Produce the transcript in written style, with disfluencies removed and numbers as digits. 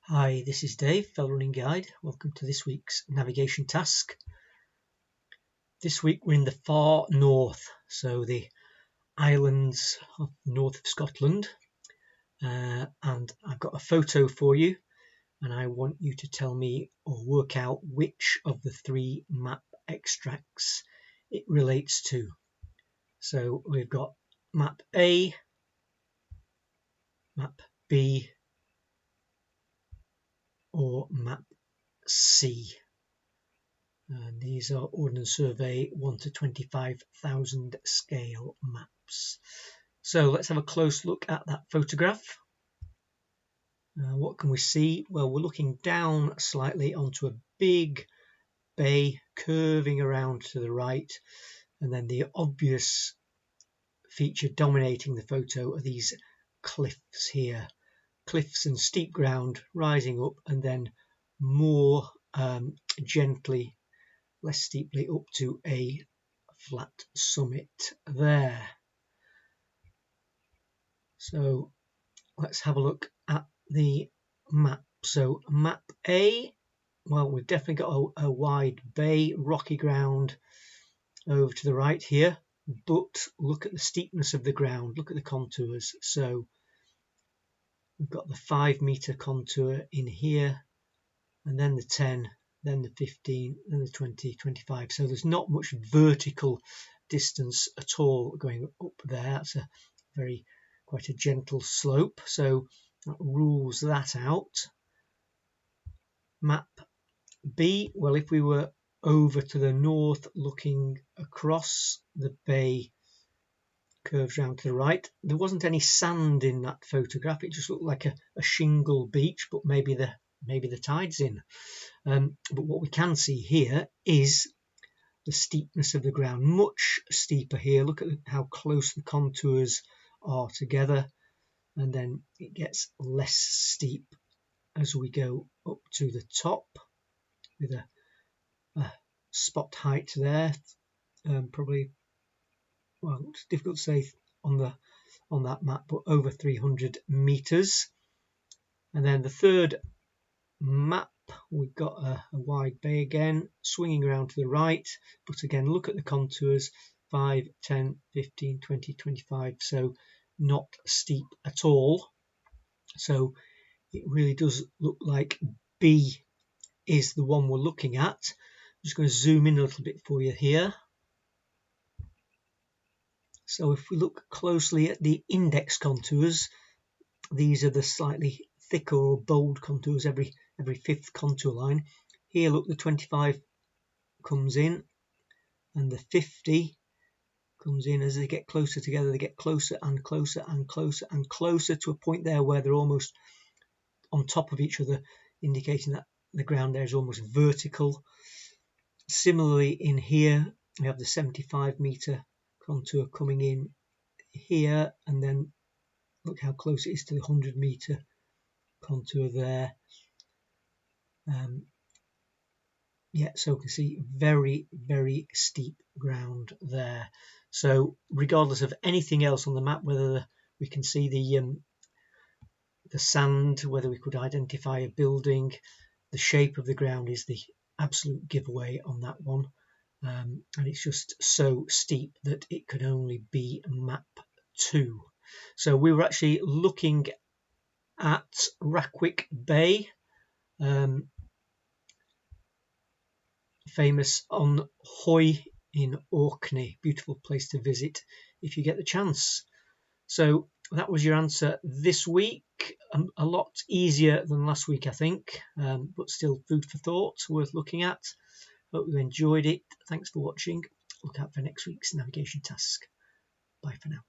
Hi, this is Dave, Fell Running Guide. Welcome to this week's navigation task. This week we're in the far north, so the islands of the north of Scotland, and I've got a photo for you, and I want you to tell me or work out which of the three map extracts it relates to. So we've got map A, map B, or map C. And these are Ordnance Survey 1 to 25,000 scale maps. So let's have a close look at that photograph. What can we see? Well, we're looking down slightly onto a big bay curving around to the right, and then the obvious feature dominating the photo are these cliffs here. Cliffs and steep ground rising up and then more gently, less steeply up to a flat summit there. So let's have a look at the map. So map A, well, we've definitely got a wide bay, rocky ground over to the right here, but look at the steepness of the ground, look at the contours. So we've got the 5-meter contour in here, and then the 10, then the 15, then the 20, 25. So there's not much vertical distance at all going up there. That's quite a gentle slope, so that rules that out. Map B, well, if we were over to the north looking across the bay, curves round to the right, there wasn't any sand in that photograph. It just looked like a shingle beach, but maybe the tide's in. But what we can see here is the steepness of the ground, much steeper here. Look at how close the contours are together, and then it gets less steep as we go up to the top with a spot height there. Probably, well, it's difficult to say on that map, but over 300 meters. And then the third map, we've got a wide bay again, swinging around to the right, but again, look at the contours, 5, 10, 15, 20, 25, so not steep at all. So it really does look like B is the one we're looking at. I'm just going to zoom in a little bit for you here. So if we look closely at the index contours, these are the slightly thicker or bold contours, every fifth contour line. Here, look, the 25 comes in and the 50 comes in. As they get closer together, they get closer and closer and closer and closer to a point there where they're almost on top of each other, indicating that the ground there is almost vertical. Similarly, in here, we have the 75-meter contour coming in here, and then look how close it is to the 100-meter contour there. So we can see very, very steep ground there. So regardless of anything else on the map, whether we can see the sand, whether we could identify a building, the shape of the ground is the absolute giveaway on that one. And it's just so steep that it could only be map 2. So we were actually looking at Rackwick Bay, famous on Hoy in Orkney. Beautiful place to visit if you get the chance. So that was your answer this week. A lot easier than last week, I think, but still food for thought, worth looking at. Hope you enjoyed it. Thanks for watching. Look out for next week's navigation task. Bye for now.